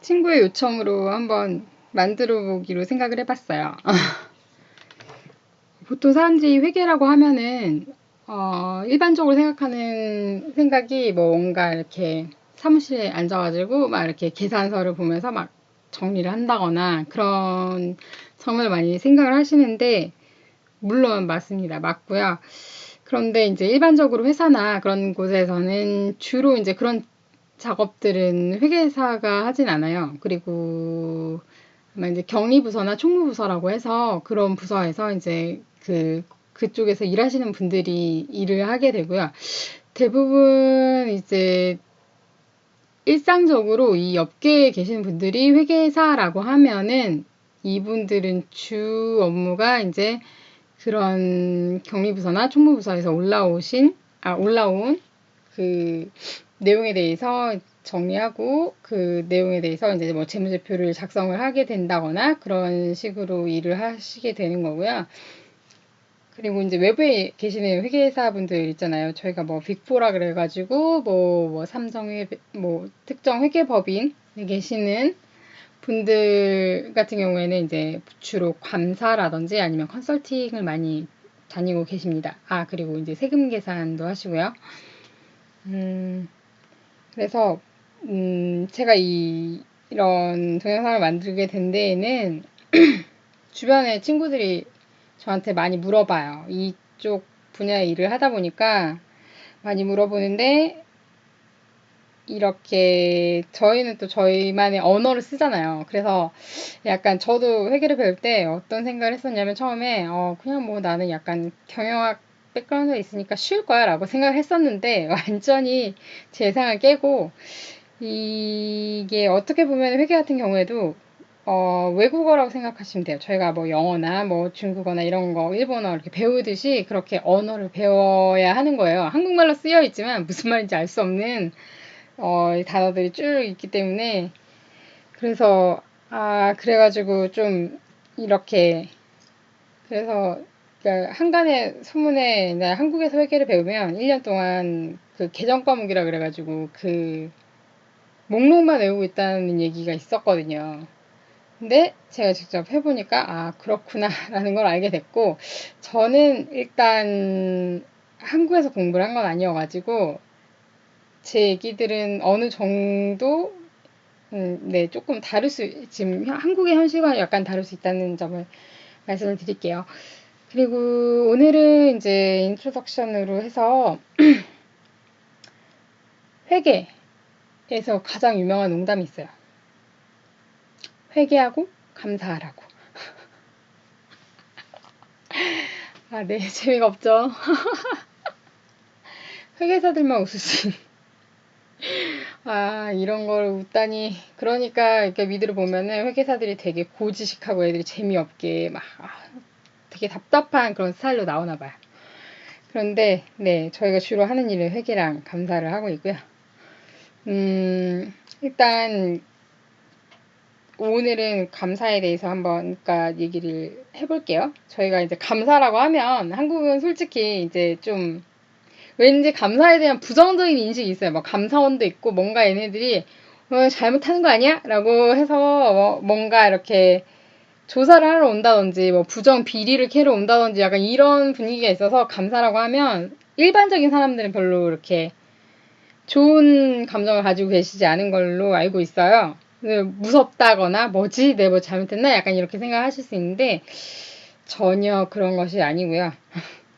친구의 요청으로 한번 만들어 보기로 생각을 해봤어요. 보통 사람들이 회계라고 하면은 일반적으로 생각하는 생각이 뭔가 이렇게 사무실에 앉아가지고 막 이렇게 계산서를 보면서 막 정리를 한다거나 그런 정말 많이 생각을 하시는데 물론 맞습니다. 맞고요. 그런데 이제 일반적으로 회사나 그런 곳에서는 주로 이제 그런 작업들은 회계사가 하진 않아요. 그리고 아마 이제 경리부서나 총무부서라고 해서 그런 부서에서 이제 그쪽에서 일하시는 분들이 일을 하게 되고요. 대부분 이제 일상적으로 이 업계에 계신 분들이 회계사라고 하면은 이분들은 주 업무가 이제 그런 경리부서나 총무부서에서 올라온 그 내용에 대해서 정리하고 그 내용에 대해서 이제 뭐 재무제표를 작성을 하게 된다거나 그런 식으로 일을 하시게 되는 거고요. 그리고 이제 외부에 계시는 회계사분들 있잖아요. 저희가 뭐 빅4라 그래가지고 뭐 삼성회 뭐 특정 회계법인에 계시는 분들 같은 경우에는 이제 주로 감사라든지 아니면 컨설팅을 많이 다니고 계십니다. 아, 그리고 이제 세금 계산도 하시고요. 그래서 제가 이런 동영상을 만들게 된 데에는 주변에 친구들이 저한테 많이 물어봐요. 이쪽 분야의 일을 하다 보니까 많이 물어보는데 이렇게 저희는 또 저희만의 언어를 쓰잖아요. 그래서 약간 저도 회계를 배울 때 어떤 생각을 했었냐면 처음에 그냥 뭐 나는 약간 경영학 백그라운드가 있으니까 쉬울 거야 라고 생각을 했었는데 완전히 제 예상을 깨고 이게 어떻게 보면 회계 같은 경우에도 외국어라고 생각하시면 돼요. 저희가 뭐 영어나 뭐 중국어나 이런 거, 일본어 이렇게 배우듯이 그렇게 언어를 배워야 하는 거예요. 한국말로 쓰여 있지만 무슨 말인지 알 수 없는 단어들이 쭉 있기 때문에 그래서 그래가지고 좀 이렇게 그래서 그러니까 한간의 소문에 한국에서 회계를 배우면 1년 동안 그 개정 과목이라 그래가지고 그 목록만 외우고 있다는 얘기가 있었거든요. 근데 제가 직접 해보니까 그렇구나 라는 걸 알게 됐고 저는 일단 한국에서 공부를 한 건 아니어가지고 제 얘기들은 어느 정도 네, 조금 지금 한국의 현실과 약간 다를 수 있다는 점을 말씀을 드릴게요. 그리고 오늘은 이제 인트로덕션으로 해서 회계에서 가장 유명한 농담이 있어요. 회계하고 감사하라고. 네, 재미가 없죠. 회계사들만 웃으신. 이런 걸 웃다니. 그러니까 이렇게 미드를 보면은 회계사들이 되게 고지식하고 애들이 재미없게 막 되게 답답한 그런 스타일로 나오나 봐요. 그런데 네, 저희가 주로 하는 일은 회계랑 감사를 하고 있고요. 일단 오늘은 감사에 대해서 한번 그러니까 얘기를 해볼게요. 저희가 이제 감사라고 하면 한국은 솔직히 이제 좀 왠지 감사에 대한 부정적인 인식이 있어요. 뭐 감사원도 있고 뭔가 얘네들이 잘못하는 거 아니야? 라고 해서 뭔가 이렇게 조사를 하러 온다든지 뭐 부정 비리를 캐러 온다든지 약간 이런 분위기가 있어서 감사라고 하면 일반적인 사람들은 별로 이렇게 좋은 감정을 가지고 계시지 않은 걸로 알고 있어요. 무섭다거나 뭐지? 내가 뭐 잘못했나? 약간 이렇게 생각하실 수 있는데 전혀 그런 것이 아니고요.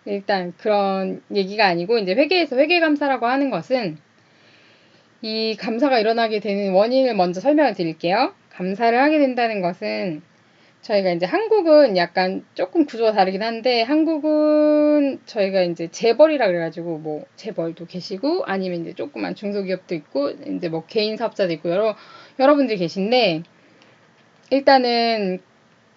일단 그런 얘기가 아니고 이제 회계에서 회계감사라고 하는 것은 이 감사가 일어나게 되는 원인을 먼저 설명을 드릴게요. 감사를 하게 된다는 것은 저희가 이제 한국은 약간 조금 구조가 다르긴 한데 한국은 저희가 이제 재벌이라 그래가지고 뭐 재벌도 계시고 아니면 이제 조그만 중소기업도 있고 이제 뭐 개인 사업자도 있고 여러분들이 계신데 일단은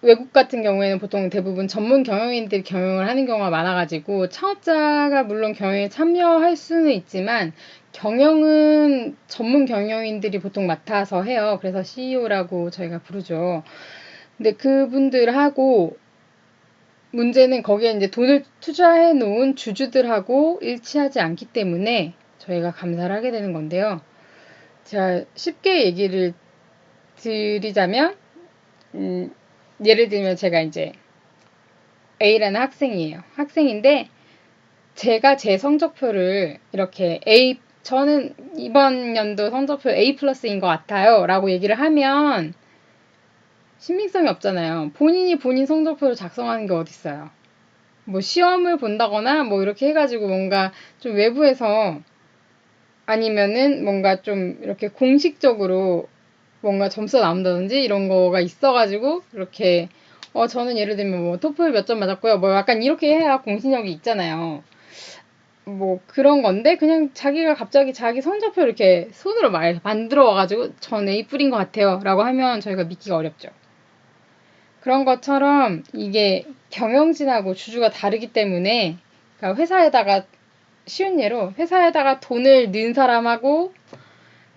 외국 같은 경우에는 보통 대부분 전문 경영인들이 경영을 하는 경우가 많아가지고 창업자가 물론 경영에 참여할 수는 있지만 경영은 전문 경영인들이 보통 맡아서 해요. 그래서 CEO라고 저희가 부르죠. 근데 그분들하고 문제는 거기에 이제 돈을 투자해 놓은 주주들하고 일치하지 않기 때문에 저희가 감사를 하게 되는 건데요. 제가 쉽게 얘기를 드리자면, 예를 들면 제가 이제 A라는 학생이에요. 학생인데, 제가 제 성적표를 이렇게 저는 이번 연도 성적표 A 플러스인 것 같아요. 라고 얘기를 하면, 신빙성이 없잖아요. 본인이 본인 성적표를 작성하는 게 어딨어요. 뭐 시험을 본다거나 뭐 이렇게 해가지고 뭔가 좀 외부에서 아니면은 뭔가 좀 이렇게 공식적으로 뭔가 점수가 나온다든지 이런 거가 있어가지고 이렇게 저는 예를 들면 뭐 토플 몇 점 맞았고요. 뭐 약간 이렇게 해야 공신력이 있잖아요. 뭐 그런 건데 그냥 자기가 갑자기 자기 성적표 이렇게 손으로 만들어 와가지고 전 A 뿔인 것 같아요. 라고 하면 저희가 믿기가 어렵죠. 그런 것처럼 이게 경영진하고 주주가 다르기 때문에 그러니까 회사에다가 쉬운 예로 회사에다가 돈을 넣은 사람하고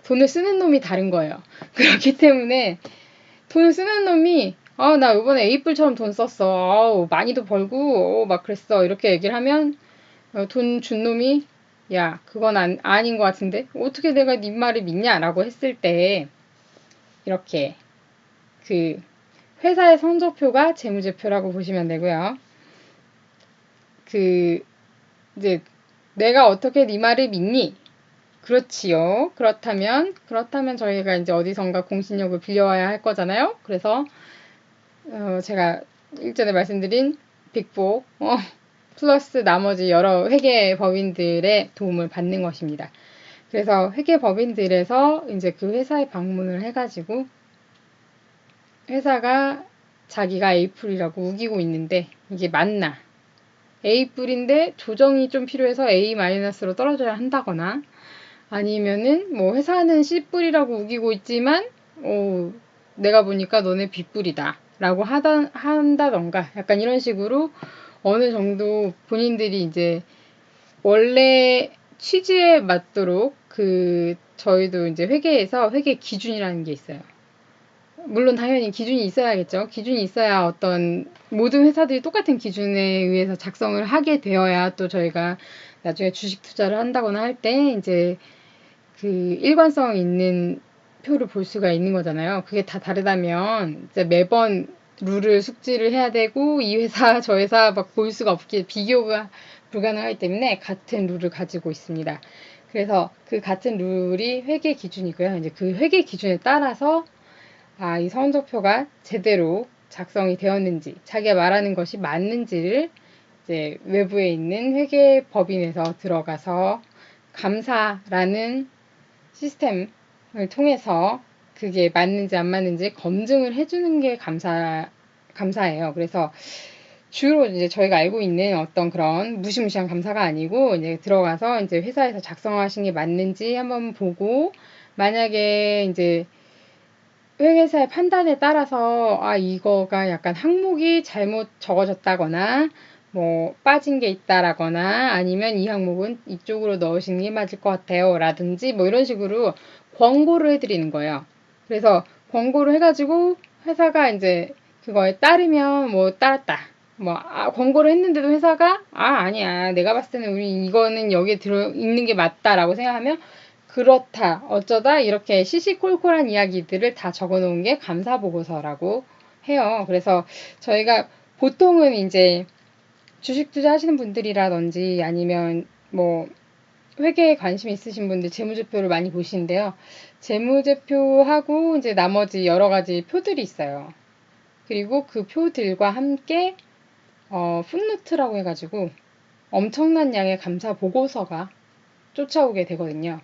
돈을 쓰는 놈이 다른 거예요. 그렇기 때문에 돈을 쓰는 놈이 나 이번에 A뿔처럼 돈 썼어. 많이도 벌고 막 그랬어. 이렇게 얘기를 하면 돈 준 놈이 야 그건 아닌 것 같은데 어떻게 내가 네 말을 믿냐라고 했을 때 이렇게 그 회사의 성적표가 재무제표라고 보시면 되고요. 이제 내가 어떻게 네 말을 믿니? 그렇지요. 그렇다면 저희가 이제 어디선가 공신력을 빌려와야 할 거잖아요. 그래서 제가 일전에 말씀드린 빅4 플러스 나머지 여러 회계 법인들의 도움을 받는 것입니다. 그래서 회계 법인들에서 이제 그 회사에 방문을 해가지고 회사가 자기가 A뿔이라고 우기고 있는데 이게 맞나? A뿔인데 조정이 좀 필요해서 A-로 떨어져야 한다거나 아니면은 뭐 회사는 C뿔이라고 우기고 있지만 내가 보니까 너네 B뿔이다 라고 한다던가 약간 이런 식으로 어느 정도 본인들이 이제 원래 취지에 맞도록 저희도 이제 회계에서 회계 기준이라는 게 있어요. 물론 당연히 기준이 있어야겠죠. 기준이 있어야 어떤 모든 회사들이 똑같은 기준에 의해서 작성을 하게 되어야 또 저희가 나중에 주식 투자를 한다거나 할 때 이제 그 일관성 있는 표를 볼 수가 있는 거잖아요. 그게 다 다르다면 이제 매번 룰을 숙지를 해야 되고 이 회사 저 회사 막 볼 수가 없게 비교가 불가능하기 때문에 같은 룰을 가지고 있습니다. 그래서 그 같은 룰이 회계 기준이고요. 이제 그 회계 기준에 따라서 이 성적표가 제대로 작성이 되었는지, 자기가 말하는 것이 맞는지를 이제 외부에 있는 회계법인에서 들어가서 감사라는 시스템을 통해서 그게 맞는지 안 맞는지 검증을 해주는 게 감사예요. 그래서 주로 이제 저희가 알고 있는 어떤 그런 무시무시한 감사가 아니고 이제 들어가서 이제 회사에서 작성하신 게 맞는지 한번 보고 만약에 이제 회계사의 판단에 따라서 이거가 약간 항목이 잘못 적어졌다거나 뭐 빠진 게 있다라거나 아니면 이 항목은 이쪽으로 넣으시는 게 맞을 것 같아요 라든지 뭐 이런 식으로 권고를 해드리는 거예요. 그래서 권고를 해가지고 회사가 이제 그거에 따르면 뭐 따랐다. 뭐 권고를 했는데도 회사가 아니야 내가 봤을 때는 우리 이거는 여기에 들어 있는 게 맞다라고 생각하면 그렇다 어쩌다 이렇게 시시콜콜한 이야기들을 다 적어놓은 게 감사보고서라고 해요. 그래서 저희가 보통은 이제 주식 투자하시는 분들이라든지 아니면 뭐 회계에 관심 있으신 분들 재무제표를 많이 보시는데요. 재무제표하고 이제 나머지 여러 가지 표들이 있어요. 그리고 그 표들과 함께 풋노트라고 해가지고 엄청난 양의 감사 보고서가 쫓아오게 되거든요.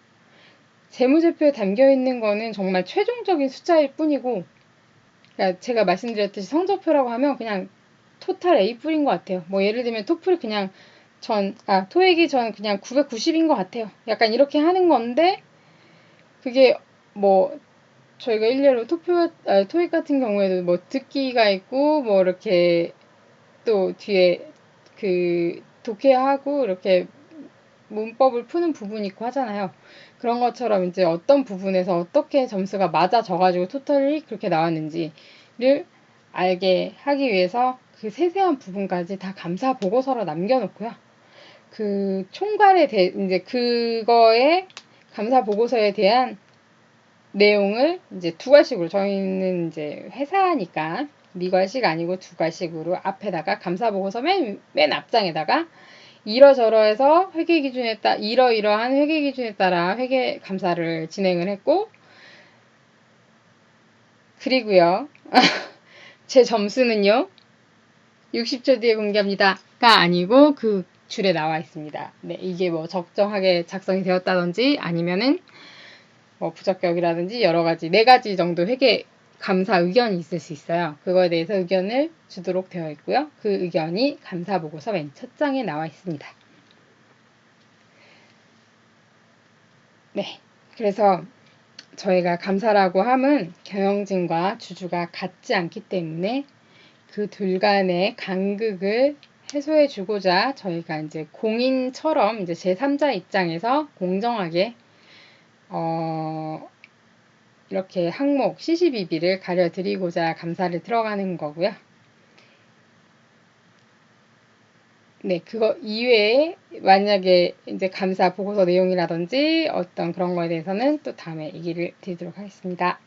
재무제표에 담겨있는 거는 정말 최종적인 숫자일 뿐이고 그러니까 제가 말씀드렸듯이 성적표라고 하면 그냥 토탈 A뿔인 것 같아요. 뭐 예를 들면 토플 그냥 토익이 전 그냥 990인 것 같아요. 약간 이렇게 하는 건데 그게 뭐 저희가 일례로 토익 같은 경우에도 뭐 듣기가 있고 뭐 이렇게 또 뒤에 그 독해하고 이렇게 문법을 푸는 부분이 있고 하잖아요. 그런 것처럼 이제 어떤 부분에서 어떻게 점수가 맞아져가지고 토탈이 그렇게 나왔는지를 알게 하기 위해서 그 세세한 부분까지 다 감사 보고서로 남겨놓고요. 그 총괄에 이제 그거에 감사 보고서에 대한 내용을 이제 두 가식으로, 저희는 이제 회사니까 미괄식 아니고 두 가식으로 앞에다가 감사보고서 맨 앞장에다가 이러저러해서 회계 기준에 따라 이러이러한 회계 기준에 따라 회계 감사를 진행을 했고, 그리고요 제 점수는요 60초 뒤에 공개합니다가 아니고 그 줄에 나와 있습니다. 네, 이게 뭐 적정하게 작성이 되었다든지 아니면은 뭐 부적격이라든지 여러 가지, 네 가지 정도 회계 감사 의견이 있을 수 있어요. 그거에 대해서 의견을 주도록 되어 있고요. 그 의견이 감사 보고서 맨 첫 장에 나와 있습니다. 네, 그래서 저희가 감사라고 함은 경영진과 주주가 같지 않기 때문에 그 둘 간의 간극을 해소해 주고자 저희가 이제 공인처럼 이제 제3자 입장에서 공정하게 이렇게 항목 CCBB를 가려드리고자 감사를 들어가는 거고요. 네, 그거 이외에 만약에 이제 감사 보고서 내용이라든지 어떤 그런 거에 대해서는 또 다음에 얘기를 드리도록 하겠습니다.